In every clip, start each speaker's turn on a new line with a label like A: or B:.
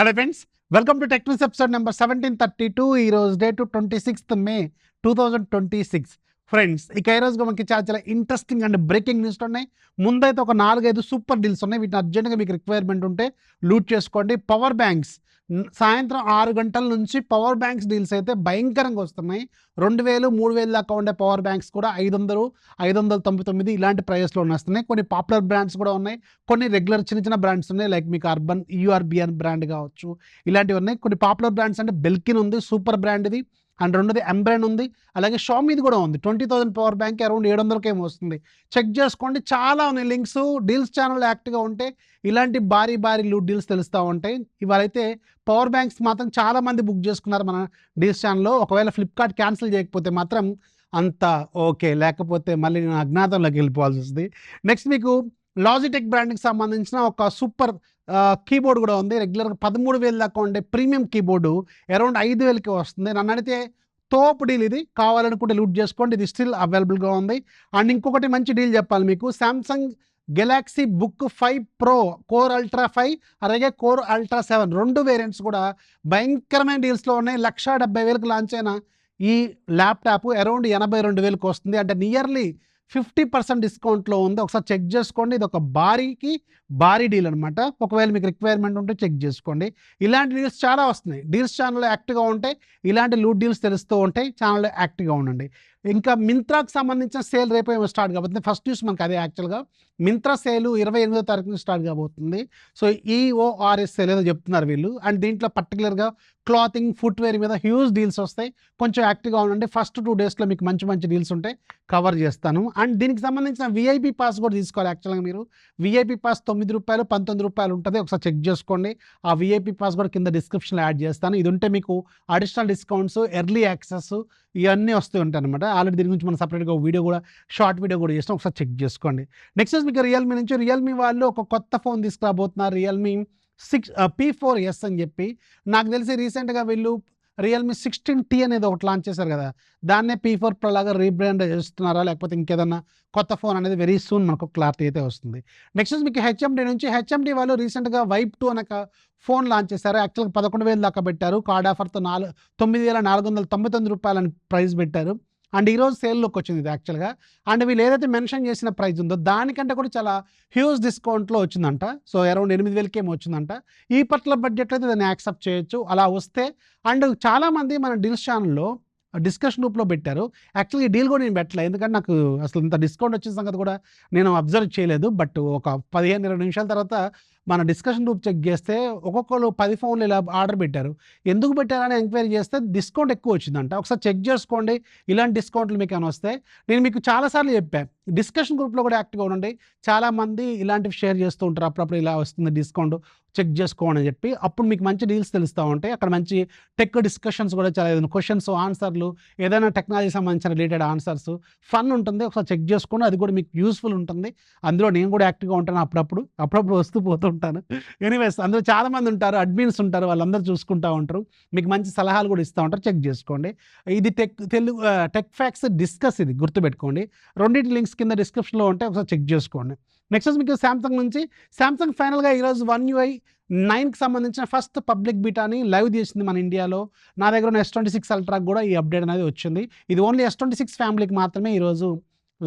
A: Hello friends, welcome to tech news episode number 1732. ఈ రోజు date 26th మే 2026. Friends, ఇక ఈ రోజు మనకి చాలా ఇంట్రెస్టింగ్ అండ్ బ్రేకింగ్ న్యూస్ ఉన్నాయి. ముందైతే ఒక 4-5 సూపర్ డీల్స్ ఉన్నాయి. వీటిని అర్జెంట్గా మీకు రిక్వైర్మెంట్ ఉంటే లూట్ చేసుకోండి. పవర్ బ్యాంక్స్ సాయంత్రం 6 గంటల నుంచి పవర్ బ్యాంక్స్ డీల్స్ అయితే భయంకరంగా వస్తున్నాయి. 2000, 3000 దాకా ఉండే పవర్ బ్యాంక్స్ కూడా 500, 599 ఇలాంటి ప్రైస్లో వస్తున్నాయి. కొన్ని పాపులర్ బ్రాండ్స్ కూడా ఉన్నాయి, కొన్ని రెగ్యులర్ చిన్న బ్రాండ్స్ ఉన్నాయి. లైక్ మీకు అర్బన్ యూఆర్బిఎన్ బ్రాండ్ కావచ్చు, ఇలాంటివి ఉన్నాయి. కొన్ని పాపులర్ బ్రాండ్స్ అంటే బెల్కిన్ ఉంది, సూపర్ బ్రాండ్ ఇది. అండ్ రెండోది ఎంబ్రాండ్ ఉంది, అలాగే షామీది కూడా ఉంది. 20,000 పవర్ బ్యాంక్ అరౌండ్ 700కి ఏమో వస్తుంది. చెక్ చేసుకోండి, చాలా ఉన్నాయి లింక్స్. డీల్స్ ఛానల్ యాక్టివ్గా ఉంటే ఇలాంటి భారీ లూట్ డీల్స్ తెలుస్తూ ఉంటాయి. ఇవాళైతే పవర్ బ్యాంక్స్ మాత్రం చాలామంది బుక్ చేసుకున్నారు మన డీల్స్ ఛానల్లో. ఒకవేళ ఫ్లిప్కార్ట్ క్యాన్సిల్ చేయకపోతే మాత్రం అంత ఓకే, లేకపోతే మళ్ళీ నేను అజ్ఞాతంలోకి వెళ్ళిపోవాల్సి వస్తుంది. నెక్స్ట్ మీకు లాజిటెక్ బ్రాండ్కి సంబంధించిన ఒక సూపర్ కీబోర్డ్ కూడా ఉంది. రెగ్యులర్గా 13,000 దాకా ఉండే ప్రీమియం కీబోర్డు అరౌండ్ 5,000కి వస్తుంది. నన్ను అడిగితే తోపు డీల్ ఇది, కావాలనుకుంటే లూట్ చేసుకోండి. ఇది స్టిల్ అవైలబుల్గా ఉంది. అండ్ ఇంకొకటి మంచి డీల్ చెప్పాలి మీకు, Samsung Galaxy book 5 Pro core ultra 5 అలాగే కోర్ అల్ట్రా 7 2 వేరియంట్స్ కూడా భయంకరమైన డీల్స్లో ఉన్నాయి. 1,70,000కి లాంచ్ అయిన ఈ ల్యాప్టాప్ అరౌండ్ 82,000కి వస్తుంది. అంటే నియర్లీ 50% డిస్కౌంట్లో ఉంది. ఒకసారి చెక్ చేసుకోండి. ఇది ఒక భారీ డీల్ అనమాట. ఒకవేళ మీకు రిక్వైర్మెంట్ ఉంటే చెక్ చేసుకోండి. ఇలాంటి డీల్స్ చాలా వస్తున్నాయి. డీల్స్ ఛానల్లో యాక్టివ్గా ఉంటే ఇలాంటి లూట్ డీల్స్ తెలుస్తూ ఉంటాయి. ఛానల్లో యాక్టివ్గా ఉండండి. ఇంకా మింత్రాకు సంబంధించిన సేల్ రేపు ఏమో స్టార్ట్ కాబోతుంది. ఫస్ట్ న్యూస్ మనకు అదే. యాక్చువల్గా మింత్రా సేల్ 28వ తారీఖున స్టార్ట్ కాబోతుంది. సో EORS సేల్ ఏదో చెప్తున్నారు వీళ్ళు. అండ్ దీంట్లో పర్టికులర్గా క్లాతింగ్, ఫుట్వేర్ మీద హ్యూజ్ డీల్స్ వస్తాయి. కొంచెం యాక్టివ్గా ఉండండి. ఫస్ట్ 2 డేస్లో మీకు మంచి డీల్స్ ఉంటే కవర్ చేస్తాను. అండ్ దీనికి సంబంధించిన VIP పాస్ కూడా తీసుకోవాలి. యాక్చువల్గా మీరు VIP పాస్ ₹9, ₹19 ఉంటుంది. ఒకసారి చెక్ చేసుకోండి. ఆ VIP పాస్ కూడా కింద డిస్క్రిప్షన్లో యాడ్ చేస్తాను. ఇది ఉంటే మీకు అడిషనల్ డిస్కౌంట్స్, ఎర్లీ యాక్సెస్ ఇవన్నీ వస్తూ ఉంటాయి అనమాట. ఆల్రెడీ దీని గురించి మనం సపరేట్గా వీడియో కూడా, షార్ట్ వీడియో కూడా చేస్తాం. ఒకసారి చెక్ చేసుకోండి. నెక్స్ట్ మీకు రియల్మీ నుంచి, రియల్మీ వాళ్ళు ఒక కొత్త ఫోన్ తీసుకురాబోతున్నారు. రియల్మీ P4S అని చెప్పి. నాకు తెలిసి రీసెంట్గా వీళ్ళు రియల్మీ 16T అనేది ఒకటి లాంచ్ చేశారు కదా, దాన్నే P4 Pro లాగా రీబ్రాండ్ చేస్తున్నారా లేకపోతే ఇంకేదన్నా కొత్త ఫోన్ అనేది వెరీ సూన్ మనకు క్లారిటీ అయితే వస్తుంది. నెక్స్ట్ మీకు HMD నుంచి, HMD వాళ్ళు రీసెంట్గా వైప్ 2 అనే ఫోన్ లాంచ్ చేశారు. యాక్చువల్గా 11,000 దాకా పెట్టారు. కార్డ్ ఆఫర్తో ₹9,499 అని ప్రైస్ పెట్టారు. అండ్ ఈరోజు సేల్లోకి వచ్చింది ఇది యాక్చువల్గా. అండ్ వీళ్ళు ఏదైతే మెన్షన్ చేసిన ప్రైస్ ఉందో దానికంటే కూడా చాలా హ్యూజ్ డిస్కౌంట్లో వచ్చిందంట. సో అరౌండ్ 8,000కి ఏమో వచ్చిందంట. ఈ పర్టికులర్ బడ్జెట్లో అయితే దాన్ని యాక్సెప్ట్ చేయొచ్చు అలా వస్తే. అండ్ చాలామంది మన డీల్స్ ఛానల్లో డిస్కషన్ గ్రూప్లో పెట్టారు. యాక్చువల్గా ఈ డీల్ కూడా నేను పెట్టలేదు, ఎందుకంటే నాకు అసలు ఇంత డిస్కౌంట్ వచ్చిన సంగతి కూడా నేను అబ్జర్వ్ చేయలేదు. బట్ ఒక 15-20 నిమిషాల తర్వాత మన డిస్కషన్ గ్రూప్ చెక్ చేస్తే ఒక్కొక్కరు 10 ఫోన్లు ఇలా ఆర్డర్ పెట్టారు. ఎందుకు పెట్టారని ఎంక్వైరీ చేస్తే డిస్కౌంట్ ఎక్కువ వచ్చిందంట. ఒకసారి చెక్ చేసుకోండి. ఇలాంటి డిస్కౌంట్లు మీకు ఏమైనా వస్తే. నేను మీకు చాలాసార్లు చెప్పాను, డిస్కషన్ గ్రూప్లో కూడా యాక్టివ్గా ఉండండి. చాలామంది ఇలాంటివి షేర్ చేస్తూ ఉంటారు. అప్పుడప్పుడు ఇలా వస్తుంది డిస్కౌంట్, చెక్ చేసుకోండి అని చెప్పి. అప్పుడు మీకు మంచి డీల్స్ తెలుస్తూ ఉంటాయి. అక్కడ మంచి టెక్ డిస్కషన్స్ కూడా చాలా, ఏదైనా క్వశ్చన్స్, ఆన్సర్లు, ఏదైనా టెక్నాలజీ సంబంధించిన రిలేటెడ్ ఆన్సర్స్, ఫన్ ఉంటుంది. ఒకసారి చెక్ చేసుకోండి. అది కూడా మీకు యూస్ఫుల్ ఉంటుంది. అందులో నేను కూడా యాక్టివ్గా ఉంటాను. అప్పుడప్పుడు వస్తూ పోతూ ఉంటాను. ఎనీవేస్, అందులో చాలామంది ఉంటారు, అడ్మిన్స్ ఉంటారు, వాళ్ళందరూ చూసుకుంటూ ఉంటారు. మీకు మంచి సలహాలు కూడా ఇస్తూ ఉంటారు. చెక్ చేసుకోండి. ఇది టెక్ ఫ్యాక్స్ డిస్కస్, ఇది గుర్తుపెట్టుకోండి. రెండింటి లింక్స్ కింద డిస్క్రిప్షన్లో ఉంటే ఒకసారి చెక్ చేసుకోండి. నెక్స్ట్ మీకు సామ్సంగ్ నుంచి, సామ్సంగ్ ఫైనల్గా ఈరోజు One UI 9కి సంబంధించిన ఫస్ట్ పబ్లిక్ బీటాని లైవ్ చేసింది మన ఇండియాలో. నా దగ్గర ఉన్న S26 అల్ట్రాకి కూడా ఈ అప్డేట్ అనేది వచ్చింది. ఇది ఓన్లీ S26 ఫ్యామిలీకి మాత్రమే ఈరోజు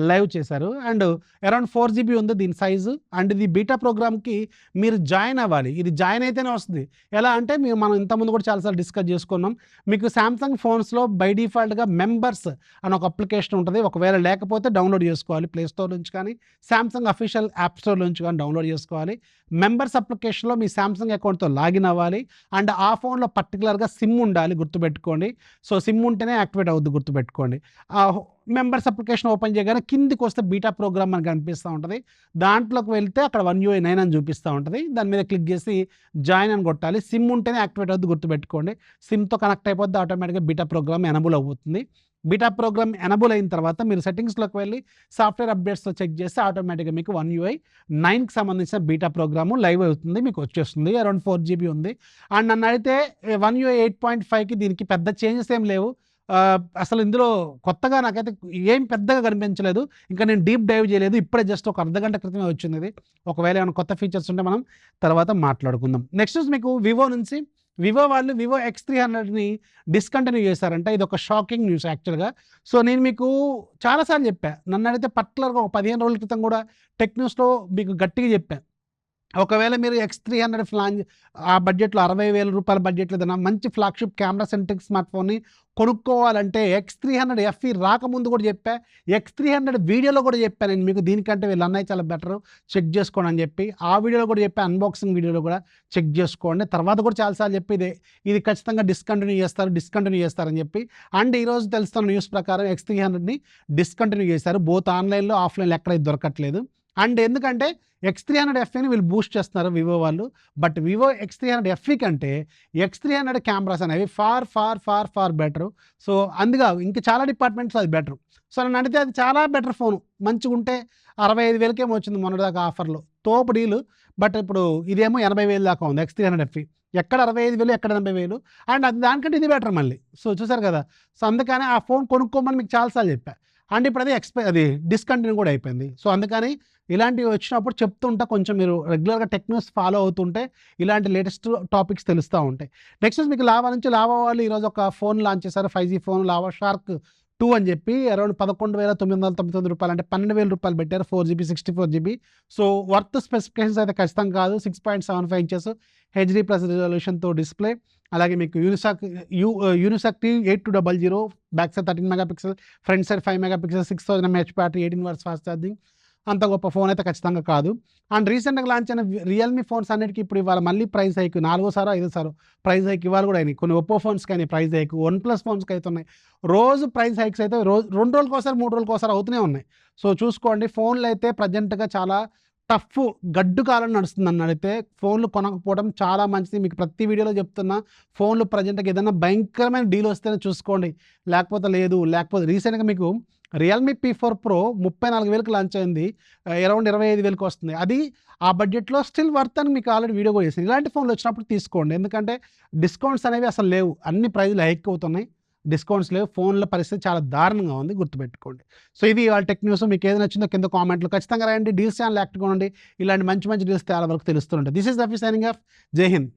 A: లైవ్ చేశారు. అండ్ అరౌండ్ 4GB ఉంది దీని సైజు. అండ్ ఇది బీటా ప్రోగ్రామ్కి మీరు జాయిన్ అవ్వాలి. ఇది జాయిన్ అయితేనే వస్తుంది. ఎలా అంటే మనం ఇంతకుముందు కూడా చాలాసార్లు డిస్కస్ చేసుకున్నాం. మీకు సామ్సంగ్ ఫోన్స్లో బై డిఫాల్ట్గా మెంబర్స్ అని ఒక అప్లికేషన్ ఉంటుంది. ఒకవేళ లేకపోతే డౌన్లోడ్ చేసుకోవాలి. ప్లే స్టోర్ నుంచి కానీ సామ్సంగ్ అఫీషియల్ యాప్ స్టోర్ నుంచి కానీ డౌన్లోడ్ చేసుకోవాలి. మెంబర్స్ అప్లికేషన్లో మీ సామ్సంగ్ అకౌంట్తో లాగిన్ అవ్వాలి. అండ్ ఆ ఫోన్లో పర్టికులర్గా సిమ్ ఉండాలి, గుర్తుపెట్టుకోండి. సో సిమ్ ఉంటేనే యాక్టివేట్ అవుద్ది, గుర్తుపెట్టుకోండి. మెంబర్స్ అప్లికేషన్ ఓపెన్ చేయగానే కిందికి వస్తే బీటా ప్రోగ్రామ్ మనకు కనిపిస్తూ ఉంటుంది. దాంట్లోకి వెళ్తే అక్కడ One UI 9 అని చూపిస్తూ ఉంటుంది. దాని మీద క్లిక్ చేసి జాయిన్ అని కొట్టాలి. సిమ్ ఉంటేనే యాక్టివేట్ అవుద్ది, గుర్తుపెట్టుకోండి. సిమ్తో కనెక్ట్ అయిపోద్ది, ఆటోమేటిక్గా బీటా ప్రోగ్రామ్ ఎనబుల్ అవుతుంది. బీటా ప్రోగ్రామ్ ఎనబుల్ అయిన తర్వాత మీరు సెట్టింగ్స్లోకి వెళ్ళి సాఫ్ట్వేర్ అప్డేట్స్లో చెక్ చేస్తే ఆటోమేటిక్గా మీకు One UI 9కి సంబంధించిన బీటా ప్రోగ్రాము లైవ్ అవుతుంది, మీకు వచ్చేస్తుంది. అరౌండ్ 4GB ఉంది. అండ్ నన్ను అయితే One UI 8.5కి దీనికి పెద్ద చేంజెస్ ఏం లేవు. అసలు ఇందులో కొత్తగా నాకైతే ఏం పెద్దగా కనిపించలేదు. ఇంకా నేను డీప్ డైవ్ చేయలేదు. ఇప్పుడే జస్ట్ ఒక అర్ధగంట క్రితమే వచ్చింది ఇది. ఒకవేళ ఏమైనా కొత్త ఫీచర్స్ ఉంటే మనం తర్వాత మాట్లాడుకుందాం. నెక్స్ట్ మీకు వివో నుంచి వివో వాళ్ళు వివో X300ని డిస్కంటిన్యూ చేశారంట. ఇది ఒక షాకింగ్ న్యూస్ యాక్చువల్‌గా. సో, నేను మీకు చాలా సార్లు చెప్పా. నన్నడిగితే పర్టిక్యులర్‌గా ఒక 15 రోజుల క్రితం కూడా టెక్ న్యూస్‌లో మీకు గట్టిగా చెప్పా. ఒకవేళ మీరు X300 ఆ బడ్జెట్‌లో రూ. 60,000 బడ్జెట్‌లో ఏదైనా మంచి ఫ్లాగ్‌షిప్ కెమెరా సెంట్రిక్ స్మార్ట్ ఫోన్‌ని కొనుక్కోవాలంటే X300 FE రాకముందు కూడా చెప్పా. X300 వీడియోలో కూడా చెప్పా నేను మీకు. దీనికంటే వీళ్ళ అన్నయ్య చాలా బెటరు, చెక్ చేసుకోండి అని చెప్పి. ఆ వీడియోలో కూడా చెప్పా, అన్బాక్సింగ్ వీడియోలో కూడా చెక్ చేసుకోండి. తర్వాత కూడా చాలా సార్లు చెప్పి ఇది ఖచ్చితంగా డిస్కంటిన్యూ చేస్తారని చెప్పి. అండ్ ఈరోజు తెలుస్తున్న న్యూస్ ప్రకారం X300ని డిస్కంటిన్యూ చేశారు. బోత్ ఆన్‌లైన్‌లో, ఆఫ్‌లైన్‌లో ఎక్కడ ఇది దొరకట్లేదు. అండ్ ఎందుకంటే X300 FEని వీళ్ళు బూస్ట్ చేస్తున్నారు వివో వాళ్ళు. బట్ వివో X300 FE కంటే X300 కెమెరాస్ అనేవి ఫార్ బెటరు. సో, అందుగా ఇంక చాలా డిపార్ట్మెంట్స్‌లో అది బెటరు. సో, నన్ను అడిగితే అది చాలా బెటర్ ఫోను. మంచిగుంటే 65,000కేమో వచ్చింది మొన్నటిదాకా ఆఫర్‌లో. తోపు డీలు. బట్ ఇప్పుడు ఇదేమో 80,000 దాకా ఉంది X300 FE. ఎక్కడ 65,000 ఎక్కడ 80,000 అండ్ అది దానికంటే ఇది బెటర్ మళ్ళీ. సో, చూసారు కదా! సో, అందుకని ఆ ఫోన్ కొనుక్కోమని మీకు చాలా సార్లు చెప్పా. అండ్ ఇప్పుడు అది డిస్కంటిన్యూ కూడా అయిపోయింది. సో, అందుకని ఇలాంటివి వచ్చినప్పుడు చెప్తుంటా, కొంచెం మీరు రెగ్యులర్‌గా టెక్ న్యూస్ ఫాలో అవుతుంటే ఇలాంటి లేటెస్ట్ టాపిక్స్ తెలుస్తా ఉంటాయి. నెక్స్ట్ మీకు లావా నుంచి లావా వాళ్ళు ఈరోజు ఒక ఫోన్ లాంచ్ చేశారు. 5G ఫోన్ లావా షార్క్ 2 అని చెప్పి అరౌండ్ రూ. 11,999 అంటే రూ. 12,000 పెట్టారు. 4GB 64GB. So, worth specifications అయితే ఖచ్చితంగా కాదు. 6.75 ఇంచెస్ హెచ్‌డీ ప్లస్ రిజల్యూషన్‌తో డిస్ప్లే. అలాగే మీకు Unisoc T8200 back side 13 megapixel, front side 5 megapixel, 6000 mAh battery, 18 watts fast charging. అంత గొప్ప ఫోన్ అయితే ఖచ్చితంగా కాదు. అండ్ రీసెంట్‌గా లాంచ్ అయిన రియల్‌మీ ఫోన్స్ అన్నిటికి ఇప్పుడు ఇవాళ మళ్ళీ ప్రైస్ హైక్, నాలుగోసారో ఐదోసారో ప్రైస్ హైక్ ఇవాళ కూడా అయినాయి. కొన్ని ఒప్పో ఫోన్స్‌కి అయినాయి ప్రైస్ హైక్, వన్‌ప్లస్ ఫోన్స్‌కి అయితున్నాయి. రోజు ప్రైస్ హైక్స్ అయితే 2 రోజులకోసారి, 3 రోజులకోసారి అవుతూనే ఉన్నాయి. సో, చూసుకోండి. ఫోన్లు అయితే ప్రెజెంట్‌గా చాలా టఫ్ గడ్డు కాలం నడుస్తుంది నన్నడిగితే. ఫోన్లు కొనకపోవడం చాలా మంచిది. మీకు ప్రతి వీడియోలో చెప్తున్నా. ఫోన్లు ప్రెజెంట్‌గా ఏదైనా భయంకరమైన డీల్ వస్తేనే చూసుకోండి. లేకపోతే లేదు. లేకపోతే రీసెంట్‌గా మీకు రియల్‌మీ P4 Pro 34,000కి లాంచ్ అయింది. అరౌండ్ 25,000కి వస్తుంది. అది ఆ బడ్జెట్‌లో స్టిల్ వర్త్ అని మీకు ఆల్రెడీ వీడియో కూడా చేశాను. ఇలాంటి ఫోన్లు వచ్చినప్పుడు తీసుకోండి. ఎందుకంటే డిస్కౌంట్స్ అనేవి అసలు లేవు. అన్ని ప్రైస్‌లు హైక్ అవుతున్నాయి. డిస్కౌంట్స్ లేవు. ఫోన్ల పరిస్థితి చాలా దారుణంగా ఉంది. గుర్తుపెట్టుకోండి. సో, ఇది ఇవాళ టెక్ న్యూస్. మీకు ఏది నచ్చిందో కింద కామెంట్‌లో ఖచ్చితంగా రాయండి. డీల్స్ ఛానల్ యాక్టివ్‌గా ఉండండి. ఇలాంటి మంచి డీల్స్ చాలా వరకు తెలుస్తూ ఉంటాయి. This is Rafi signing off. జై హింద్.